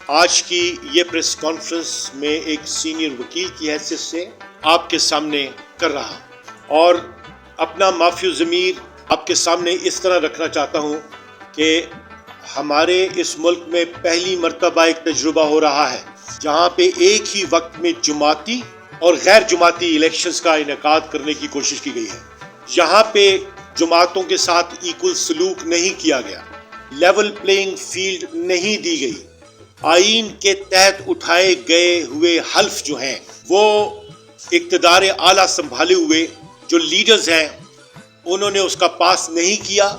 آج کی یہ پریس کانفرنس میں ایک سینئر وکیل کی حیثیت سے آپ کے سامنے کر رہا اور اپنا معافی ضمیر آپ کے سامنے اس طرح رکھنا چاہتا ہوں کہ ہمارے اس ملک میں پہلی مرتبہ ایک تجربہ ہو رہا ہے جہاں پہ ایک ہی وقت میں جماعتی اور غیر جماعتی الیکشنز کا انعقاد کرنے کی کوشش کی گئی ہے۔ یہاں پہ جماعتوں کے ساتھ ایکول سلوک نہیں کیا گیا، لیول پلینگ فیلڈ نہیں دی گئی۔ آئین کے تحت اٹھائے گئے ہوئے حلف جو ہیں وہ اقتدار اعلیٰ سنبھالے ہوئے جو لیڈرز ہیں انہوں نے اس کا پاس نہیں کیا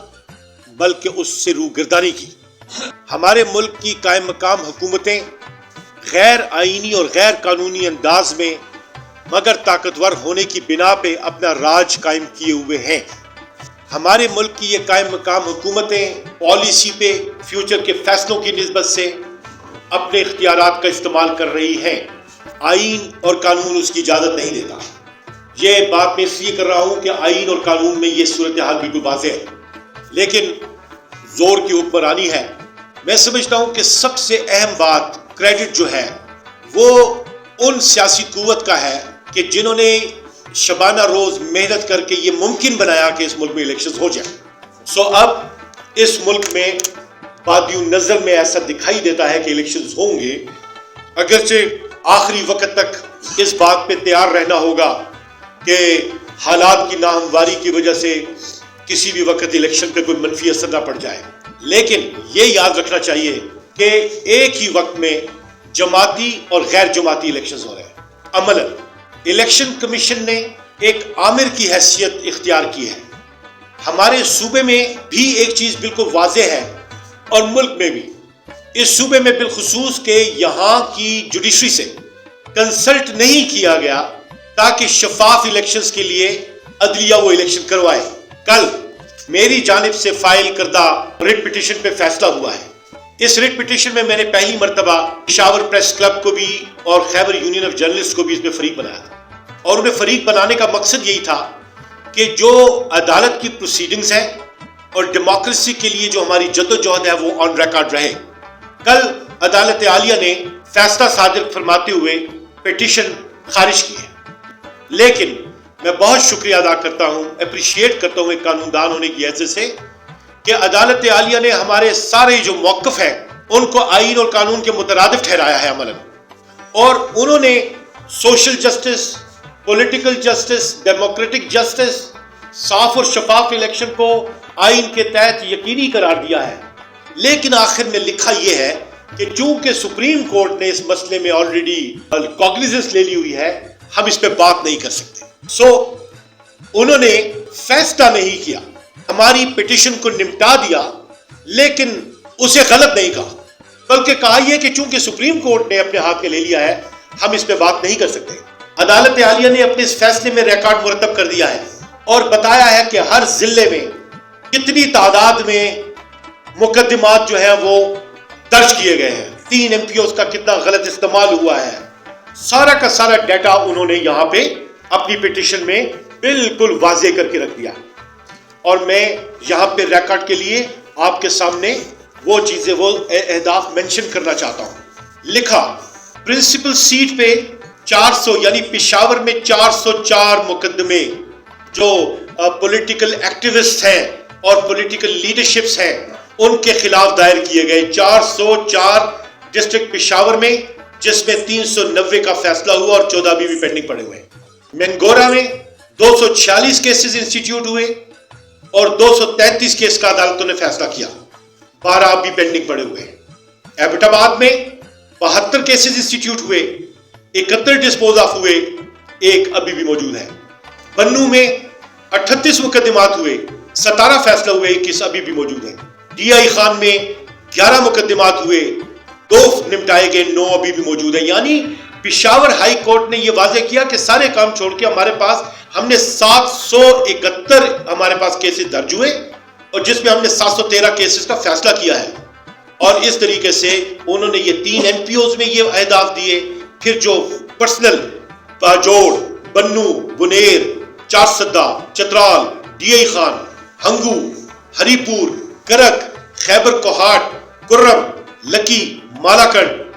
بلکہ اس سے روگردانی کی۔ ہمارے ملک کی قائم مقام حکومتیں غیر آئینی اور غیر قانونی انداز میں مگر طاقتور ہونے کی بنا پہ اپنا راج قائم کیے ہوئے ہیں۔ ہمارے ملک کی یہ قائم مقام حکومتیں پالیسی پہ فیوچر کے فیصلوں کی نسبت سے اپنے اختیارات کا استعمال کر رہی ہیں۔ آئین اور قانون اس کی اجازت نہیں دیتا۔ یہ بات میں اس لیے کر رہا ہوں کہ آئین اور قانون میں یہ صورتحال بالکل واضح ہے، لیکن زور کی حکمرانی ہے۔ میں سمجھتا ہوں کہ سب سے اہم بات کریڈٹ جو ہے وہ ان سیاسی قوت کا ہے کہ جنہوں نے شبانہ روز محنت کر کے یہ ممکن بنایا کہ اس ملک میں الیکشنز ہو جائیں۔ اب اس ملک میں بادیوں نظر میں ایسا دکھائی دیتا ہے کہ الیکشنز ہوں گے، اگرچہ آخری وقت تک اس بات پہ تیار رہنا ہوگا کہ حالات کی ناہمواری کی وجہ سے کسی بھی وقت الیکشن پہ کوئی منفی اثر نہ پڑ جائے، لیکن یہ یاد رکھنا چاہیے کہ ایک ہی وقت میں جماعتی اور غیر جماعتی الیکشنز ہو رہے ہیں۔ عملاً الیکشن کمیشن نے ایک آمر کی حیثیت اختیار کی ہے۔ ہمارے صوبے میں بھی ایک چیز بالکل واضح ہے اور ملک میں بھی، اس صوبے میں بالخصوص کہ یہاں کی جوڈیشری سے کنسلٹ نہیں کیا گیا تاکہ شفاف الیکشنز کے لیے عدلیہ وہ الیکشن کروائے۔ کل میری جانب سے فائل کردہ ریٹ پٹیشن پہ فیصلہ ہوا ہے۔ اس ریٹ پٹیشن میں میں نے پہلی مرتبہ پشاور پریس کلب کو بھی اور خیبر یونین آف جرنلسٹ کو بھی اس میں فریق بنایا تھا، اور انہیں فریق بنانے کا مقصد یہی تھا کہ جو عدالت کی پروسیڈنگز ہیں اور ڈیموکریسی کے لیے جو ہماری جدوجہد ہے وہ آن ریکارڈ رہے۔ کل عدالت عالیہ نے فیصلہ صادر فرماتے ہوئے پٹیشن خارج کی ہے، لیکن میں بہت شکریہ ادا کرتا ہوں، اپریشیٹ کرتا ہوں ایک قانون دان ہونے کی حیثیت سے کہ عدالت عالیہ نے ہمارے سارے جو موقف ہیں ان کو آئین اور قانون کے مترادف ٹھہرایا ہے عملاً، اور انہوں نے social justice, political justice, democratic justice, صاف اور شفاف الیکشن کو آئین کے تحت یقینی قرار دیا ہے۔ لیکن آخر میں لکھا یہ ہے کہ چونکہ سپریم کورٹ نے اس مسئلے میں آلریڈی کاگنیزنس لے لی ہوئی ہے، ہم اس پہ بات نہیں کر سکتے۔ انہوں نے فیصلہ نہیں کیا، ہماری پٹیشن کو نمٹا دیا، لیکن اسے غلط نہیں کہا، بلکہ کہا یہ کہ چونکہ سپریم کورٹ نے اپنے ہاتھ میں لے لیا ہے ہم اس پہ بات نہیں کر سکتے۔ عدالت عالیہ نے اپنے اس فیصلے میں ریکارڈ مرتب کر دیا ہے اور بتایا ہے کہ ہر ضلع میں کتنی تعداد میں مقدمات جو ہیں وہ درج کیے گئے ہیں، 3 MPOs کا کتنا غلط استعمال ہوا ہے، سارا کا سارا ڈیٹا انہوں نے یہاں پہ اپنی پٹیشن میں بالکل واضح کر کے رکھ دیا۔ اور میں یہاں پہ ریکارڈ کے لیے آپ کے سامنے وہ چیزیں، وہ اہداف مینشن کرنا چاہتا ہوں۔ لکھا، پرنسپل سیٹ پہ 400 یعنی پشاور میں 404 مقدمے جو پولیٹیکل ایکٹیوسٹ ہیں اور پولیٹیکل لیڈرشپس ہیں ان کے خلاف دائر کیے گئے 404 ڈسٹرکٹ پشاور میں، جس میں 390 کا فیصلہ ہوا اور 14 بھی پینڈنگ پڑے ہوئے ہیں۔ مینگورا میں 246 کیسز انسٹیٹیوٹ ہوئے اور 233 کیس کا عدالتوں نے فیصلہ کیا، 12 اب بھی پینڈنگ پڑے ہوئے ہیں۔ ایبٹ آباد میں 72 کیسز انسٹیٹیوٹ ہوئے، 71 ڈسپوز آف ہوئے، 1 ابھی بھی موجود ہے۔ بنو میں 38 مقدمات ہوئے، 17 فیصلہ ہوئے، 21 ابھی بھی موجود ہیں۔ ڈی آئی خان میں 11 مقدمات ہوئے، 2 نمٹائے گئے، 9 ابھی بھی موجود ہیں۔ یعنی پشاور ہائی کورٹ نے یہ واضح کیا کہ سارے کام چھوڑ کے ہمارے پاس ہم نے 771 ہمارے پاس کیسز درج ہوئے اور جس میں ہم نے 713 کیسز کا فیصلہ کیا ہے، اور اس طریقے سے انہوں نے یہ 3 MPOs میں یہ اہداف دیے۔ پھر جو پرسنل باجوڑ، بنو، بنیر، چارسدہ، چترال، ڈی آئی خان، ہنگو، ہری پور، کرک، خیبر کوہاٹ، کرم، لکی، مالاکنڈ،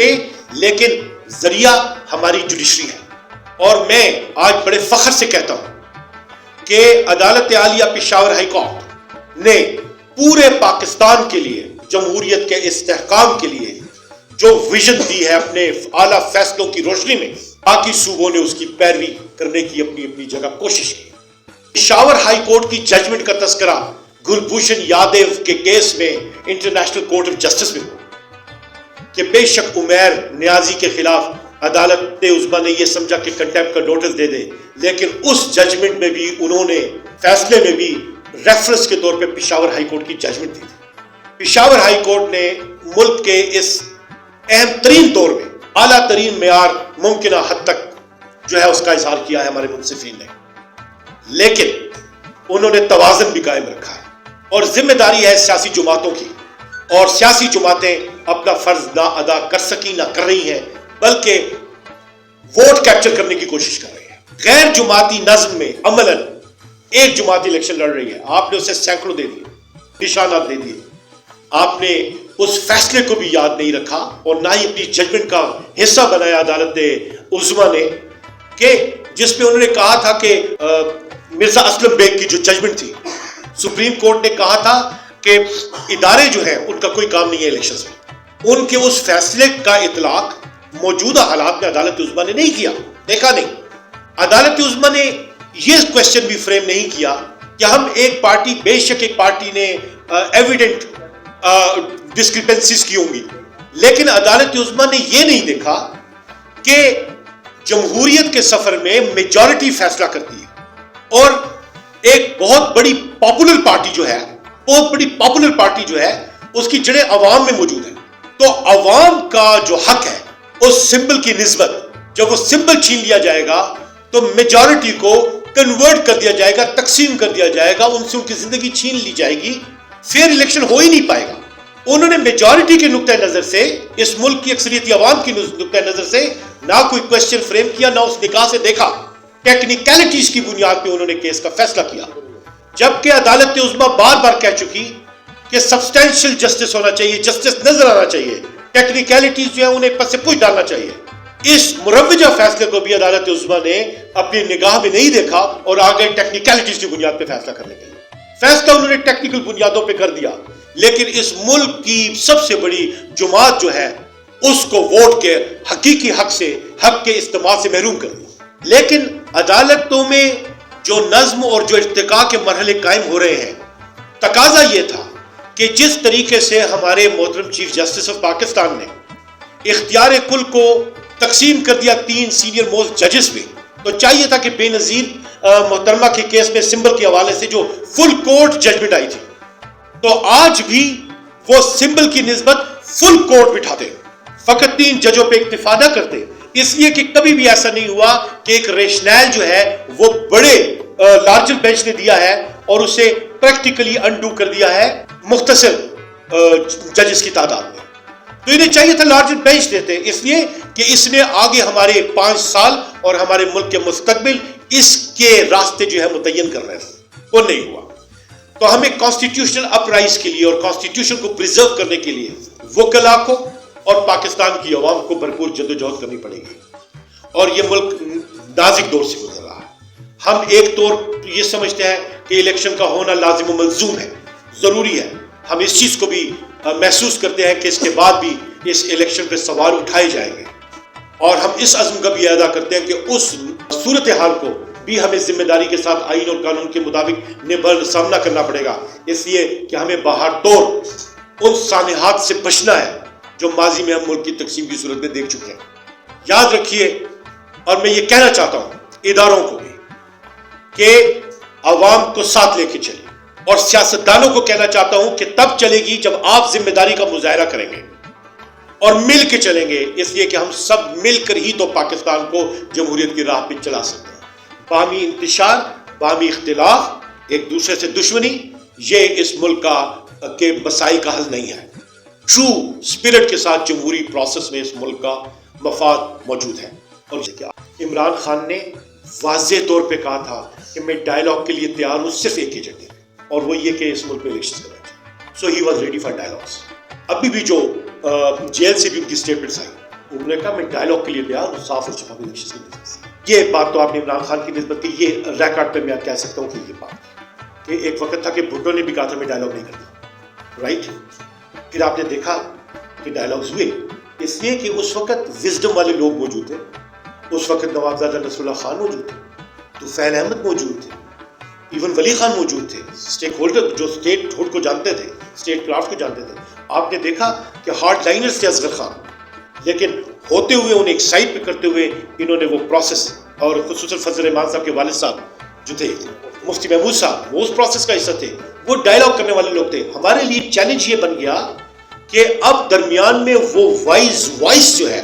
پہ، لیکن ذریعہ ہماری جوڈیشری ہے. اور میں آج بڑے فخر سے کہتا ہوں کہ عدالت عالیہ پشاور ہائی کورٹ نے پورے پاکستان کے لیے جمہوریت کے استحکام کے لیے جو ویژن دی ہے اپنے اعلیٰ فیصلوں کی روشنی میں، باقی صوبوں نے اس کی پیروی کرنے کی اپنی اپنی جگہ کوشش کی. پشاور ہائی کورٹ کی ججمنٹ کا تذکرہ کلبھوشن یادیو کے کیس میں انٹرنیشنل کورٹ آف جسٹس میں ہوا کہ بے شک عمیر نیازی کے خلاف عدالت عظمیٰ نے یہ سمجھا کہ کنٹیمپٹ کا نوٹس دے دے، لیکن اس ججمنٹ میں بھی انہوں نے فیصلے میں بھی ریفرنس کے طور پہ پشاور ہائی کورٹ کی ججمنٹ دی تھی. پشاور ہائی کورٹ نے ملک کے اس اہم ترین دور میں اعلیٰ ترین معیار ممکنہ حد تک جو ہے اس کا اظہار کیا ہے ہمارے منصفین نے، لیکن انہوں نے توازن بھی قائم رکھا ہے. اور ذمہ داری ہے سیاسی جماعتوں کی، اور سیاسی جماعتیں اپنا فرض نہ ادا کر سکی نہ کر رہی ہیں، بلکہ ووٹ کیپچر کرنے کی کوشش کر رہی ہے. غیر جماعتی نظم میں عملاً ایک جماعت الیکشن لڑ رہی ہے، آپ نے اسے سینکڑوں دے دیے، نشانات دے دیے، آپ نے اس فیصلے کو بھی یاد نہیں رکھا اور نہ ہی اپنی ججمنٹ کا حصہ بنایا عدالت عظمیٰ نے، کہ جس میں انہوں نے کہا تھا کہ مرزا اسلم بیگ کی جو ججمنٹ تھی، سپریم کورٹ نے کہا تھا کہ ادارے جو ہیں ان کا کوئی کام نہیں ہے الیکشنز میں. ان کے اس فیصلے کا اطلاق موجودہ حالات میں عدالت عظمیٰ نے نہیں کیا، دیکھا نہیں. عدالت عظمیٰ نے یہ کوشچن بھی فریم نہیں کیا کہ ہم ایک پارٹی، بے شک ایک پارٹی نے ایویڈنٹ ڈسکرپنسیز کی ہوں گی، لیکن عدالت عظمیٰ نے یہ نہیں دیکھا کہ جمہوریت کے سفر میں میجورٹی فیصلہ کرتی ہے، اور ایک بہت بڑی پاپولر پارٹی جو ہے، بہت بڑی پاپولر پارٹی جو ہے، اس کی جڑیں عوام میں موجود ہیں. تو عوام کا جو حق ہے اس سمبل کی نسبت، جب وہ سمبل چھین لیا جائے گا تو میجورٹی کو کنورٹ کر دیا جائے گا، تقسیم کر دیا جائے گا، ان سے ان کی زندگی چھین لی جائے گی، فیئر الیکشن ہو ہی نہیں پائے گا. انہوں نے میجورٹی کے نقطہ نظر سے، اس ملک کی اکثریتی عوام کی نقطہ نظر سے نہ کوئی کوشچن فریم کیا، نہ اس نگاہ سے دیکھا، ٹیکنیکلٹیز کی بنیاد پہ انہوں نے کیس کا فیصلہ کیا. جبکہ عدالت عظمیٰ بار بار کہہ چکی کہ سبسٹینشل جسٹس ہونا چاہیے، جسٹس نظر آنا چاہیے، ٹیکنیکلٹیز جو ہیں انہیں پس سے پوچھ ڈالنا چاہیے. اس مروجہ فیصلے کو بھی عدالت عظمیٰ نے اپنی نگاہ میں نہیں دیکھا اور آگے ٹیکنیکلٹیز کی بنیاد پہ فیصلہ کرنے کے لیے فیصلہ انہوں نے ٹیکنیکل بنیادوں پہ کر دیا، لیکن اس ملک کی سب سے بڑی جماعت جو ہے اس کو ووٹ کے حقیقی حق سے، حق کے استعمال سے محروم کر دیا. لیکن عدالتوں میں جو نظم اور جو ارتقاء کے مرحلے قائم ہو رہے ہیں، تقاضا یہ تھا کہ جس طریقے سے ہمارے محترم چیف جسٹس آف پاکستان نے اختیار کل کو تقسیم کر دیا 3 سینئر موسٹ ججز میں، تو چاہیے تھا کہ بے نظیر محترمہ کے کیس میں سمبل کے حوالے سے جو فل کورٹ ججمنٹ آئی تھی، تو آج بھی وہ سمبل کی نسبت فل کورٹ بٹھاتے، فقط 3 ججوں پہ اکتفا نہ کرتے، اس لیے کہ کبھی بھی ایسا نہیں ہوا کہ ایک ریشنل جو ہے وہ بڑے لارجر بینچ نے دیا ہے اور اسے پریکٹیکلی انڈو کر دیا ہے مختصر ججز کی تعداد میں. تو انہیں چاہیے تھا لارجر بینچ دیتے، اس لیے کہ اس نے آگے ہمارے 5 سال اور ہمارے ملک کے مستقبل اس کے راستے جو ہے متعین کر رہے تھے، وہ نہیں ہوا. تو ہمیں کانسٹیٹیوشنل اپرائز کے لیے اور کانسٹیٹیوشن کو پریزرو کرنے کے لیے وکلاء کو اور پاکستان کی عوام کو بھرپور جدوجہد کرنی پڑے گی. اور یہ ملک نازک دور سے گزر رہا ہے. ہم ایک طور یہ سمجھتے ہیں کہ الیکشن کا ہونا لازم و ملزوم ہے، ضروری ہے. ہم اس چیز کو بھی محسوس کرتے ہیں کہ اس کے بعد بھی اس الیکشن پہ سوال اٹھائے جائیں گے، اور ہم اس عزم کا بھی ادا کرتے ہیں کہ اس صورتحال کو بھی ہمیں ذمہ داری کے ساتھ آئین اور قانون کے مطابق سامنا کرنا پڑے گا، اس لیے کہ ہمیں بہار طور ان سانحات سے بچنا ہے جو ماضی میں ہم ملک کی تقسیم کی صورت میں دیکھ چکے ہیں. یاد رکھیے، اور میں یہ کہنا چاہتا ہوں اداروں کو بھی کہ عوام کو ساتھ لے کے چلیں، اور سیاستدانوں کو کہنا چاہتا ہوں کہ تب چلے گی جب آپ ذمہ داری کا مظاہرہ کریں گے اور مل کے چلیں گے، اس لیے کہ ہم سب مل کر ہی تو پاکستان کو جمہوریت کی راہ پہ چلا سکتے ہیں. باہمی انتشار، باہمی اختلاف، ایک دوسرے سے دشمنی، یہ اس ملک کے مسائل کا حل نہیں ہے. ٹرو اسپرٹ کے ساتھ جمہوری پروسیس میں اس ملک کا مفاد موجود ہے. اور عمران خان نے واضح طور پہ کہا تھا کہ میں ڈائیلاگ کے لیے تیار ہوں صرف ایک ہی جگہ، اور وہ یہ کہ اس ملک میں الیکشن کرنا. So he was ready for dialogues. ابھی بھی جو جیل سے بھی ان کی سٹیٹمنٹس آئی انہوں نے کہا میں ڈائلاگ کے لیے تیار ہوں صاف اور شفاف الیکشن کی نسبت سے. یہ بات تو آپ نے عمران خان کی نسبت کی, یہ ریکارڈ پہ میں کہہ سکتا ہوں کہ یہ بات کہ ایک وقت تھا کہ بھٹو نے بھی کہا تھا میں ڈائلاگ نہیں کرتا, رائٹ. پھر آپ نے دیکھا کہ ڈائلاگز ہوئے, اس لیے کہ اس وقت وزڈم والے لوگ موجود تھے. اس وقت نوابزادہ نصر اللہ خان موجود تھے, طفیل احمد موجود تھے, ایون ولی خان موجود تھے, اسٹیک ہولڈر جو اسٹیٹ ہوڈ کو جانتے تھے, اسٹیٹ کرافٹ کو جانتے تھے. آپ نے دیکھا کہ ہارڈ لائنرز تھے اصغر خان, لیکن ہوتے ہوئے انہیں ایک سائڈ پہ کرتے ہوئے انہوں نے وہ پروسیس, اور خصوصاً فضل رحمان صاحب کے والد صاحب جو تھے مفتی محمود صاحب, وہ اس پروسیس کا حصہ تھے, وہ ڈائلاگ کرنے والے لوگ تھے. ہمارے لیے چیلنج یہ بن گیا کہ اب درمیان میں وہ وائس جو ہے,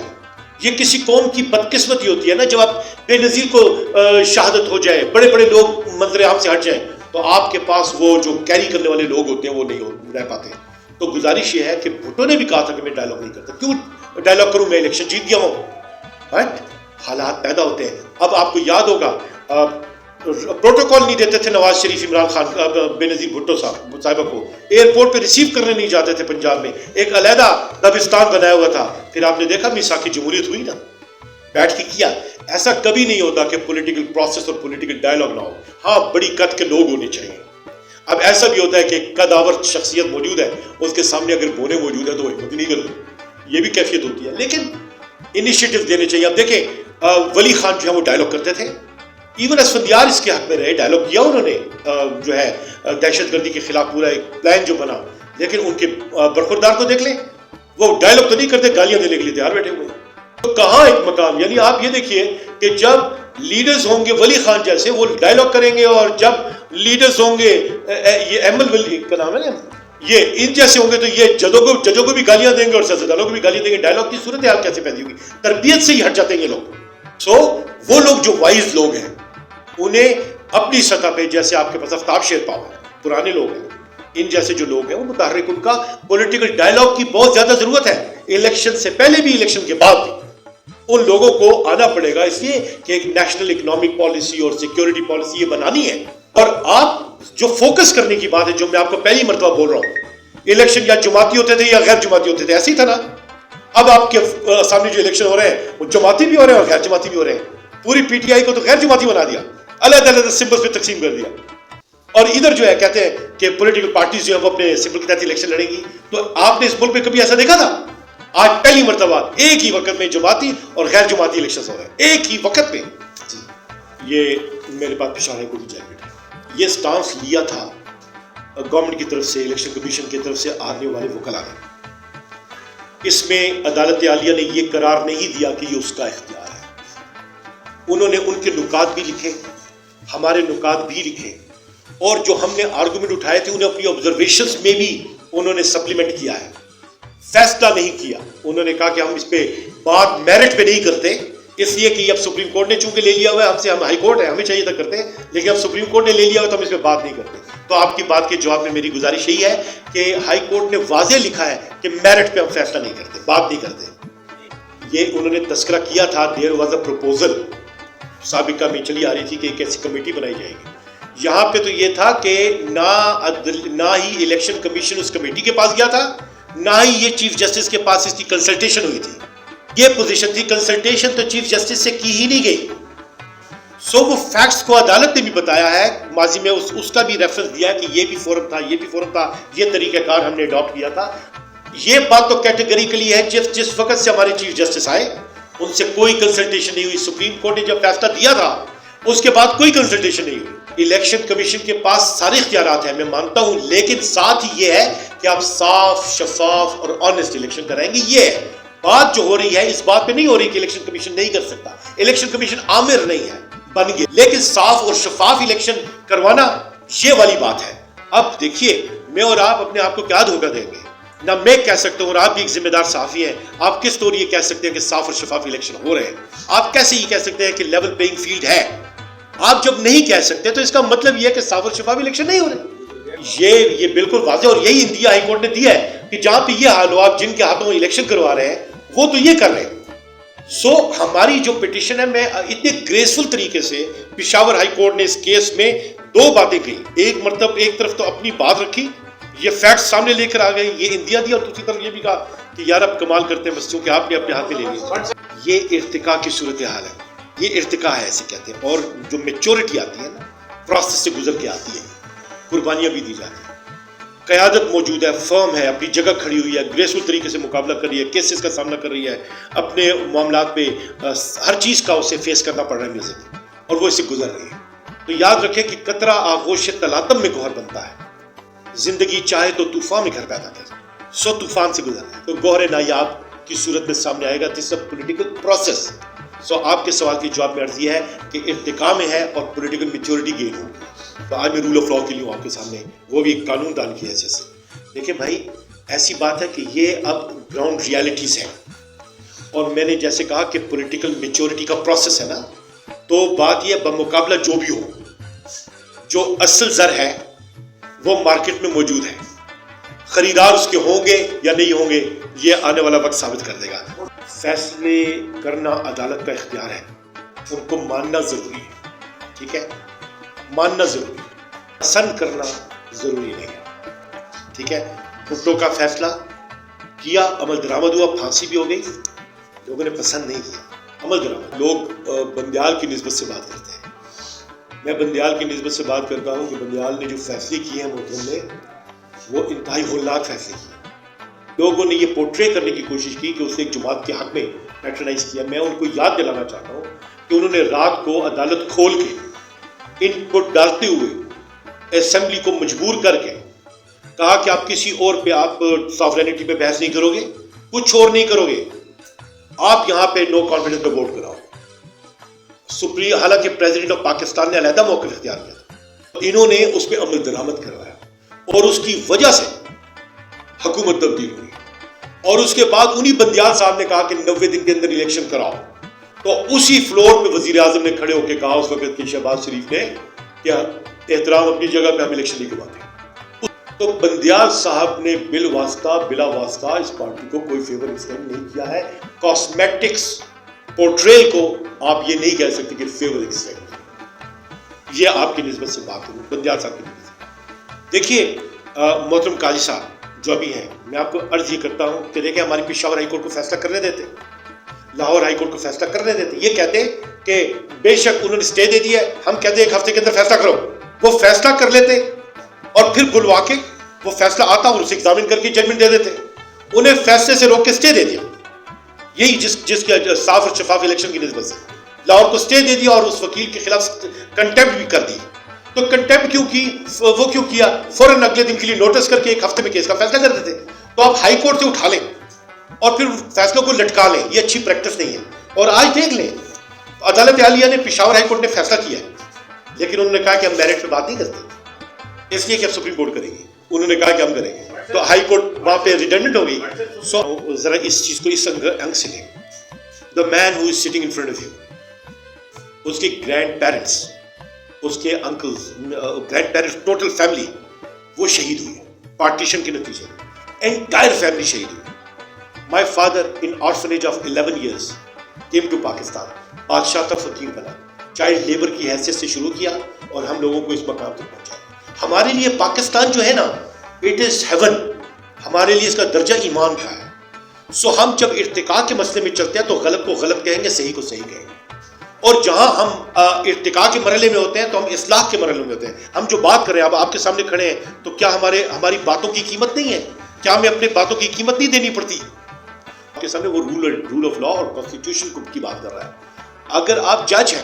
یہ کسی قوم کی بدقسمتی ہوتی ہے نا, جب آپ بے نظیر کو شہادت ہو جائے, بڑے بڑے لوگ منظر عام سے ہٹ جائیں, تو آپ کے پاس وہ جو کیری کرنے والے لوگ ہوتے ہیں وہ نہیں رہ پاتے. تو گزارش یہ ہے کہ بھٹو نے بھی کہا تھا کہ میں ڈائلاگ نہیں کرتا, کیوں ڈائلاگ کروں, میں الیکشن جیت گیا ہوں. حالات پیدا ہوتے ہیں. اب آپ کو یاد ہوگا پروٹوکال نہیں دیتے تھے نواز شریف عمران خان بے نظیر بھٹو صاحبہ کو, ایئرپورٹ پہ ریسیو کرنے نہیں جاتے تھے. پنجاب میں ایک علیحدہ دبستان بنایا ہوا تھا. پھر آپ نے دیکھا میثاق جمہوریت ہوئی نا, بیٹھ کے کیا. ایسا کبھی نہیں ہوتا کہ پولیٹیکل پروسیس اور پولیٹیکل ڈائلاگ نہ ہو. ہاں بڑی قد کے لوگ ہونے چاہیے. اب ایسا بھی ہوتا ہے کہ قدآور شخصیت موجود ہے, اس کے سامنے اگر بونے موجود ہیں تو وہ ہمت نہیں کرتے, یہ بھی کیفیت ہوتی ہے. لیکن انیشیٹو دینے چاہیے. اب دیکھیں ولی خان جو ہے وہ ڈائلاگ کرتے تھے, ایون اسفندیار اس کے حق میں رہے, ڈائلاگ کیا انہوں نے جو ہے دہشت گردی کے خلاف پورا ایک پلان جو بنا. لیکن ان کے برخوردار کو دیکھ لیں, وہ ڈائلاگ تو نہیں کرتے, گالیاں دینے کے لیے تیار بیٹھے ہوئے. تو کہاں ایک مقام, یعنی آپ یہ دیکھیے کہ جب لیڈرز ہوں گے ولی خان جیسے وہ ڈائلاگ کریں گے, اور جب لیڈرز ہوں گے یہ احمد ولی کا نام ہے نا, یہ ان جیسے ہوں گے تو یہ ججوں کو بھی گالیاں دیں گے اور سیاستدانوں کو بھی گالیاں دیں گے. ڈائلاگ کی صورتحال کیسے پیدا ہوگی؟ تربیت سے ہی ہٹ جاتے ہیں یہ لوگ. سو وہ لوگ جو وائز لوگ ہیں انہیں اپنی سطح پہ, جیسے آپ کے پاس آفتاب شیرپا ہے, پرانے لوگ ہیں, ان جیسے جو لوگ ہیں وہ متحرک, ان کا پولیٹیکل ڈائلاگ کی بہت زیادہ ضرورت ہے. الیکشن سے پہلے بھی, الیکشن کے بعد بھی ان لوگوں کو آنا پڑے گا, اس لیے کہ ایک نیشنل اکنامک پالیسی اور سیکیورٹی پالیسی یہ بنانی ہے. اور آپ جو فوکس کرنے کی بات ہے, جو میں آپ کو پہلی مرتبہ بول رہا ہوں, الیکشن یا جماعتی ہوتے تھے یا غیر جماعتی ہوتے تھے, ایسے ہی تھا نا. اب آپ کے سامنے جو الیکشن ہو رہے ہیں وہ جماعتی بھی ہو رہے ہیں اور غیر جماعتی بھی ہو رہے ہیں. پوری پی ٹی آئی کو تو غیر جماعتی بنا دیا, علیحدہ علیحدہ سمبلز پہ تقسیم کر دیا, اور ادھر جو ہے کہتے ہیں کہ پولیٹیکل پارٹیز جو ہے وہ اپنے سمبل کے تحت الیکشن لڑیں گی. تو آپ نے اس ملک میں کبھی ایسا دیکھا تھا؟ آج پہلی مرتبہ ایک ہی وقت میں جماعتی اور غیر جماعتی الیکشن ہو رہے ہیں, ایک ہی وقت میں. یہ میرے پاس پشاورے کو بھی جائے بیٹھے, یہ سٹانس لیا تھا گورنمنٹ کی طرف سے, الیکشن کمیشن کی طرف سے آنے والے وکلاء نے. اس میں عدالت عالیہ نے یہ قرار نہیں دیا کہ یہ اس کا اختیار ہے. انہوں نے ان کے نکات بھی لکھے, ہمارے نکات بھی لکھے, اور جو ہم نے آرگومنٹ اٹھائے تھے انہیں اپنی آبزرویشنز میں بھی انہوں نے سپلیمنٹ کیا ہے. فیصلہ نہیں کیا. انہوں نے کہا کہ ہم اس پہ بات میرٹ پہ نہیں کرتے, اس لیے کہ اب سپریم کورٹ نے چونکہ لے لیا ہوا ہے, ہم سے ہم ہائی کورٹ ہے, ہمیں چاہیے تھا کرتے, لیکن اب سپریم کورٹ نے لے لیا ہوا تو ہم اس پہ بات نہیں کرتے. تو آپ کی بات کے جواب میں میری گزارش یہی ہے کہ ہائی کورٹ نے واضح لکھا ہے کہ میرٹ پہ ہم فیصلہ نہیں کرتے, بات نہیں کرتے. یہ انہوں نے تذکرہ کیا تھا. دیر واز اے پروپوزل سابقہ میں چلی آ رہی تھی کہ ایک ایسی کمیٹی بنائی جائے گی. یہاں پہ تو یہ تھا کہ نہ ہی الیکشن کمیشن اس کمیٹی کے پاس گیا تھا, نہ ہی یہ چیف جسٹس کے پاس اس کی کنسلٹیشن ہوئی تھی. یہ پوزیشن تھی, کنسلٹیشن تو چیف جسٹس سے کی ہی نہیں گئی. سو وہ فیکٹس کو عدالت نے بھی بتایا ہے, ماضی میں اس کا بھی ریفرنس دیا ہے کہ یہ بھی فورم تھا, یہ بھی فورم تھا, یہ طریقہ کار ہم نے اڈاپٹ کیا تھا. یہ بات تو کیٹیگریکلی ہے, جس وقت سے ہمارے چیف جسٹس آئے ان سے کوئی کنسلٹیشن نہیں ہوئی. سپریم کورٹ نے جب فیصلہ دیا تھا اس کے بعد کوئی کنسلٹیشن نہیں ہوئی. الیکشن کمیشن کے پاس سارے اختیارات ہیں, میں مانتا ہوں, لیکن ساتھ ہی یہ ہے کہ آپ صاف, شفاف اور آنےسٹ الیکشن کرائیں گے. یہ ہے بات جو ہو رہی ہے, اس بات پہ نہیں ہو رہی کہ الیکشن کمیشن نہیں کر سکتا. الیکشن کمیشن آمر نہیں ہے, بن گئے, لیکن صاف اور شفاف الیکشن کروانا یہ والی بات ہے. اب دیکھیے, میں اور آپ اپنے آپ کو کیا دھوکہ دیں گے؟ نہ میں کہہ سکتا ہوں, اور آپ بھی ایک ذمہ دار صحافی ہیں, آپ کس طور یہ کہہ سکتے ہیں کہ صاف اور شفاف الیکشن ہو رہے ہیں؟ آپ کیسے یہ کہہ سکتے ہیں کہ لیول پلئنگ فیلڈ ہے؟ آپ جب نہیں کہہ سکتے تو اس کا مطلب یہ ہے کہ صاف اور شفاف الیکشن نہیں ہو رہے. یہ بالکل واضح, اور یہی انڈیا ہائی کورٹ نے دیا ہے کہ جہاں پہ یہ حال ہو, آپ جن کے ہاتھوں الیکشن کروا رہے ہیں وہ تو یہ کر رہے ہیں. سو ہماری جو پٹیشن ہے, میں اتنے گریسفل طریقے سے, پشاور ہائی کورٹ نے اس کیس میں دو باتیں کہی. ایک طرف تو اپنی بات رکھی, یہ فیکٹ سامنے لے کر آ گئے, یہ انڈیا دی, اور دوسری طرف یہ بھی کہا کہ یار اب کمال کرتے ہیں بس چونکہ آپ نے اپنے ہاتھ میں لے لیا. یہ ارتقاء کی صورتحال ہے, یہ ارتقاء ہے ایسے کہتے ہیں. اور جو میچورٹی آتی ہے نا, پروسیس سے گزر کے آتی ہے, قربانیاں بھی دی جاتی ہیں, قیادت موجود ہے, فرم ہے, اپنی جگہ کھڑی ہوئی ہے, گریسفل طریقے سے مقابلہ کر رہی ہے, کیسز کا سامنا کر رہی ہے, اپنے معاملات پہ ہر چیز کا اسے فیس کرنا پڑ رہا ہے میوزک, اور وہ اس سے گزر رہی ہے. تو یاد رکھیں کہ قطرہ آغوش تلاطم میں گوہر بنتا ہے. زندگی چاہے تو طوفان میں گھر پیدا کر, سو طوفان سے گزرنا ہے تو گوہر نایاب کی صورت میں سامنے آئے گا. دس از اے پولیٹیکل پروسیس. سو آپ کے سوال کی جواب میں عرض یہ ہے کہ ارتقاء میں ہے اور پولیٹیکل میچورٹی گین ہوگی. تو آج میں رول آف لا کے لیے ہوں آپ کے سامنے, وہ بھی ایک قانون دان کی حیثیت سے. دیکھیں بھائی, ایسی بات ہے کہ یہ اب گراؤنڈ ریالٹیز ہیں, اور میں نے جیسے کہا کہ پولیٹیکل میچورٹی کا پروسیس ہے نا, تو بات یہ بمقابلہ جو بھی ہو, جو اصل زر ہے وہ مارکیٹ میں موجود ہے, خریدار اس کے ہوں گے یا نہیں ہوں گے یہ آنے والا وقت ثابت کر دے گا. فیصلے کرنا عدالت کا اختیار ہے, ان کو ماننا ضروری ہے. ٹھیک ہے, ماننا ضروری ہے, پسند کرنا ضروری نہیں ہے. ٹھیک ہے, بھٹو کا فیصلہ کیا, عمل درآمد ہوا, پھانسی بھی ہو گئی, لوگوں نے پسند نہیں کیا, عمل درآمد. لوگ بندیال کی نسبت سے بات کرتے ہیں, میں بندیال کی نسبت سے بات کرتا ہوں کہ بندیال نے جو فیصلے کیے ہیں محترم نے, وہ انتہائی ہولناک فیصلے کیے. لوگوں نے یہ پورٹرے کرنے کی کوشش کی کہ اسے ایک جماعت کے حق میں پیٹرنائز کیا. میں ان کو یاد دلانا چاہتا ہوں کہ انہوں نے رات کو عدالت کھول کے ان پٹ ڈالتے ہوئے اسمبلی کو مجبور کر کے کہا کہ آپ کسی اور پہ, آپ سافرینٹی پہ بحث نہیں کرو گے, کچھ اور نہیں کرو گے, آپ یہاں پہ نو کانفیڈنس پہ ووٹ کراؤ. حالانکہ پریزیڈنٹ آف پاکستان نے علیحدہ موقف اختیار کیا تھا, انہوں نے اس پہ عمل درآمد کروایا, اور اس کی وجہ سے حکومت تبدیل ہوئی. اور اس کے بعد انہی بندیال صاحب نے کہا کہ 90 دن کے اندر الیکشن کراؤ. تو اسی فلور پہ وزیر اعظم نے کھڑے ہو کے کہا اس وقت کی شہباز شریف نے کہ احترام اپنی جگہ پہ ہم الیکشن نہیں کرواتے. تو بندیال صاحب نے بلا واسطہ اس پارٹی کو کوئی فیور ایکسٹینڈ نہیں کیا ہے. کاسمیٹکس پورٹریل کو آپ یہ نہیں کہہ سکتے کہ فیور ایکسٹینڈ, یہ آپ کی نسبت سے بات کروں بندیال صاحب کی نسبت سے. دیکھیے محترم قاضی صاحب جو ابھی ہیں, میں آپ کو عرض یہ کرتا ہوں کہ دیکھیں ہماری پشاور ہائی کورٹ کو فیصلہ کرنے دیتے, لاہور ہائی کورٹ کو فیصلہ کرنے دیتے. یہ کہتے کہ بے شک انہوں نے اسٹے دے دیا ہے, ہم کہتے ہیں ایک ہفتے کے اندر فیصلہ کرو, وہ فیصلہ کر لیتے اور پھر بلوا کے وہ فیصلہ آتا اور اسے ایگزامن کر کے ججمنٹ دے دیتے. انہیں فیصلے سے روک کے اسٹے دے دیا. یہی جس کے صاف اور شفاف الیکشن کی نسبت سے لاہور کو اسٹے دے دیا اور اس وکیل کے خلاف کنٹیمپٹ بھی کر دی. تو کنٹیمپٹ کیوں کی, وہ کیوں کیا, فوراً اگلے دن کے لیے نوٹس کر کے ایک ہفتے میں کیس کا فیصلہ کر دیتے. تو آپ ہائی کورٹ سے اٹھا لیں اور پھر فیصلوں کو لٹکا لیں, یہ اچھی پریکٹس نہیں ہے. اور آج دیکھ لیں عدالت عالیہ نے, پشاور ہائی کورٹ نے فیصلہ کیا ہے, لیکن انہوں نے کہا کہ ہم میرٹ پہ بات نہیں کرتے اس لیے کہ اب سپریم کورٹ کریں گے. انہوں نے کہا کہ ہم کریں گے, تو ہائی کورٹ وہاں پہ ریڈنڈنٹ ہو گئی. سو ذرا اس چیز کو اس انگ سے لیں. The man who is sitting in front of you, اس کے گرینڈ پیرنٹس, اس کے uncles, grandparents, total family وہ شہید ہوئی پارٹیشن کے نتیجے میں. انٹائر فیملی شہید ہوئی. My father in orphanage of 11 years came to Pakistan, بادشاہ تک فقیر بنا, چائلڈ لیبر کی حیثیت سے شروع کیا اور ہم لوگوں کو اس مقام تک پہنچایا. ہمارے لیے پاکستان جو ہے نا, اٹ از ہیون, ہمارے لیے اس کا درجہ ایمان کا ہے. سو ہم جب ارتقاء کے مسئلے میں چلتے ہیں تو غلط کو غلط کہیں گے, صحیح کو صحیح کہیں گے. اور جہاں ہم ارتقاء کے مرحلے میں ہوتے ہیں تو ہم اصلاح کے مرحلے میں ہوتے ہیں. ہم جو بات کر رہے ہیں, اب آپ کے سامنے کھڑے ہیں, تو کیا ہماری باتوں کی قیمت نہیں ہے؟ کیا ہمیں اپنے باتوں کی قیمت نہیں دینی پڑتی؟ آپ کے سامنے وہ رول آف لا اور کانسٹیٹیوشن کی بات کر رہا ہے. اگر آپ جج ہیں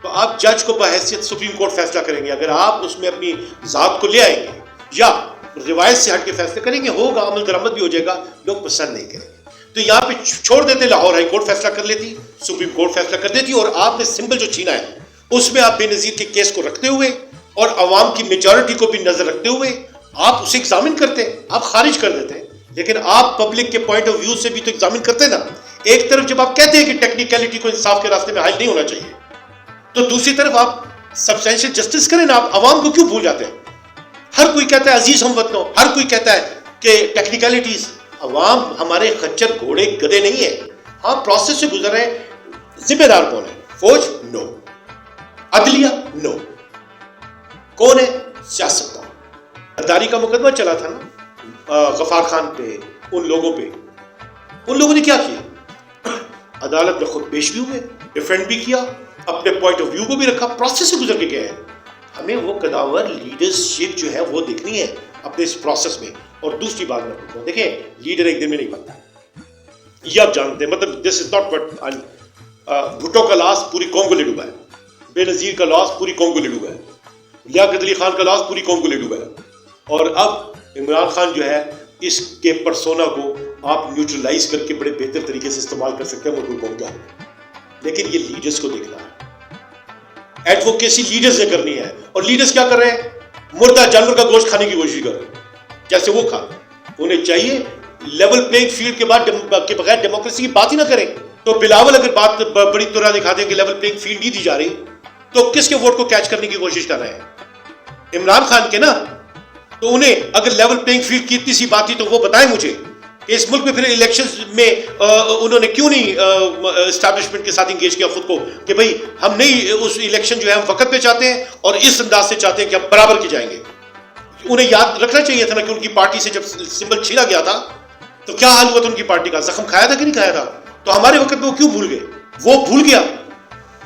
تو آپ جج کو بحیثیت سپریم کورٹ فیصلہ کریں گے. اگر آپ اس میں اپنی ذات کو لے آئیں گے یا روایت سے ہٹ کے فیصلے کریں گے, ہوگا عمل درآمد بھی ہو جائے گا, لوگ پسند نہیں کریں گے. تو یہاں پہ چھوڑ دیتے, لاہور ہائی کورٹ فیصلہ کر لیتی, سپریم کورٹ فیصلہ کر دیتی, اور آپ نے سمبل جو چھینا ہے اس میں آپ بے نظیر کے کیس کو رکھتے ہوئے اور عوام کی میجورٹی کو بھی نظر رکھتے ہوئے آپ اسے ایگزامن کرتے, آپ خارج کر دیتے. لیکن آپ پبلک کے پوائنٹ آف ویو سے بھی تو ایگزامن کرتے نا. ایک طرف جب آپ کہتے ہیں کہ ٹیکنیکلٹی کو انصاف کے راستے میں حائل نہیں ہونا چاہیے, تو دوسری طرف آپ سبسٹینشیل جسٹس کریں نا. آپ عوام کو کیوں بھول جاتے ہیں؟ ہر کوئی کہتا ہے عزیز ہم وطنوں, ہر کوئی کہتا ہے کہ ٹیکنیکلٹیز. عوام ہمارے خچر گھوڑے گدے نہیں ہے. ہاں پروسیس سے گزر رہے ہیں. ذمہ دار کون ہے؟ فوج نو, عدلیہ نو, کون ہے؟ سیاستدان. غداری کا مقدمہ چلا تھا نا غفار خان پہ, ان لوگوں پہ ان لوگوں نے کیا کیا؟ عدالت میں خود پیش بھی ہوئے، ڈیفینڈ بھی کیا، اپنے پوائنٹ آف ویو کو بھی رکھا، پروسیس سے گزر کے گئے ہیں. ہمیں وہ قداور لیڈرشپ جو ہے وہ دیکھنی ہے اپنے اس پروسیس میں. اور دوسری بات میں پوچھتا ہوں، دیکھیں لیڈر ایک دن میں نہیں بنتا، یہ آپ جانتے ہیں. مطلب دس از ناٹ وٹ بھٹو کا لاس پوری قوم کو لے ڈوبا ہے، بے نظیر کا لاس پوری قوم کو لے ڈوبا ہے، لیاقت علی خان کا لاس پوری قوم کو لے ڈوبا ہے. اور اب عمران خان جو ہے اس کے پرسونا کو آپ نیوٹرلائز کر کے بڑے بہتر طریقے سے استعمال کر سکتے ہیں ملک قوم کا. لیکن یہ لیڈرز کو دیکھنا ہے، ایڈوکیسی لیڈرز نے کرنی ہے. اور لیڈرز کیا کر رہے ہیں؟ مردہ جانور کا گوشت کھانے کی کوشش کر رہے ہیں جیسے وہ کھا. انہیں چاہیے لیول پلینگ فیلڈ کے بغیر ڈیموکریسی کی بات ہی نہ کریں. تو بلاول اگر بات بڑی طرح دکھاتے ہیں کہ لیول پلینگ فیلڈ نہیں دی جا رہی، تو کس کے ووٹ کو کیچ کرنے کی کوشش کر رہے ہیں؟ عمران خان کے نا. تو انہیں اگر لیول پلینگ فیلڈ کی اتنی سی بات تھی تو وہ بتائیں مجھے کہ اس ملک میں پھر الیکشنز میں انہوں نے کیوں نہیں اسٹیبلشمنٹ کے ساتھ انگیج کیا خود کو کہ بھئی ہم نہیں اس الیکشن جو ہے ہم وقت پہ چاہتے ہیں اور اس انداز سے چاہتے ہیں کہ ہم برابر کے جائیں گے. انہیں یاد رکھنا چاہیے تھا نا کہ ان کی پارٹی سے جب سمبل چھینا گیا تھا تو کیا حال ہوا تھا ان کی پارٹی کا؟ زخم کھایا تھا کہ نہیں کھایا تھا؟ تو ہمارے وقت میں وہ کیوں بھول گئے؟ وہ بھول گیا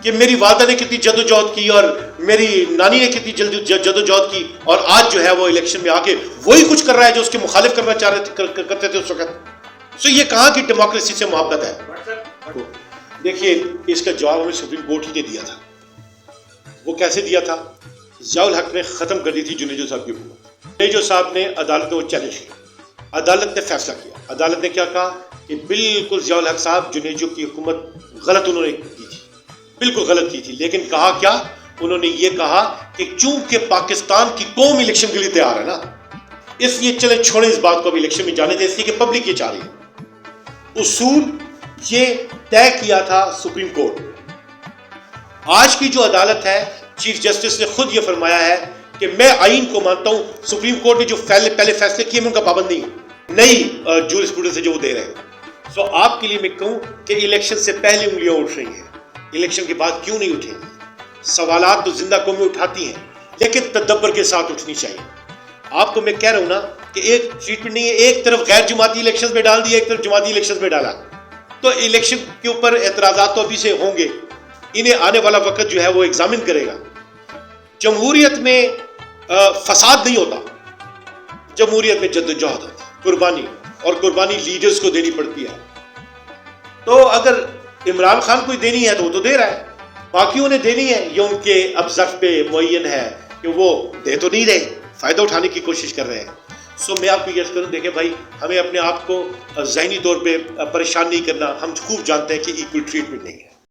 کہ میری والدہ نے کتنی جدوجہد کی اور میری نانی نے کتنی جدوجہد کی، اور آج جو ہے وہ الیکشن میں آ کے وہی کچھ کر رہا ہے جو اس کے مخالف کرنا چاہ رہے تھے کرتے تھے اس وقت. سو یہ کہاں کی ڈیموکریسی سے محبت ہے؟ دیکھیے اس کا جواب ہمیں سپریم کورٹ ہی نے دیا تھا. وہ کیسے دیا تھا؟ ضیاء الحق نے ختم کر دی تھی جنیجو صاحب کی حکومت. جنیجو صاحب نے عدالت میں وہ چیلنج کیا، عدالت نے فیصلہ کیا. عدالت نے کیا کہا کہ بالکل ضیاء الحق صاحب جنیجو کی حکومت غلط انہوں نے کی تھی، بالکل غلط کی تھی. لیکن کہا کیا؟ انہوں نے یہ کہا کہ چونکہ پاکستان کی قوم الیکشن کے لیے تیار ہے نا، اس لیے چلے چھوڑیں اس بات کو اب الیکشن میں جانے دیں، اس لیے کہ پبلک یہ چاہ رہی ہے. اصول یہ طے کیا تھا سپریم کورٹ. آج کی جو عدالت ہے چیف جسٹس نے خود یہ فرمایا ہے کہ میں آئین کو مانتا ہوں، سپریم کورٹ نے جو پہلے فیصلے کیے میں ان کا پابند نہیں ہوں، نئی جورسپروڈنس ہے جو وہ دے رہے ہیں. سو آپ کے لیے میں کہوں کہ الیکشن سے پہلے انگلیاں اٹھ رہی ہیں، الیکشن کے بعد کیوں نہیں اٹھیں گی؟ سوالات تو زندہ قومیں اٹھاتی ہیں لیکن تدبر کے ساتھ اٹھنی چاہیے. آپ کو میں کہہ رہا ہوں نا کہ ایک ٹریٹمنٹ نہیں ہے، ایک طرف غیر جماعتی الیکشنز میں ڈال دیا، ایک طرف جماعتی الیکشنز میں ڈالا. تو الیکشن کے اوپر اعتراضات تو ابھی سے ہوں گے، انہیں آنے والا وقت جو ہے وہ ایگزامن کرے گا. جمہوریت میں فساد نہیں ہوتا، جمہوریت میں جدوجہد ہوتی، قربانی، اور قربانی لیڈرز کو دینی پڑتی ہے. تو اگر عمران خان کو دینی ہے تو وہ تو دے رہا ہے، باقیوں نے دینی ہے، یہ ان کے اب ظرف پہ معین ہے کہ وہ دے تو نہیں رہے، فائدہ اٹھانے کی کوشش کر رہے ہیں. سو میں آپ کو یہ کروں، دیکھیں بھائی ہمیں اپنے آپ کو ذہنی طور پہ پریشان نہیں کرنا. ہم خوب جانتے ہیں کہ ایکول ٹریٹمنٹ نہیں ہے.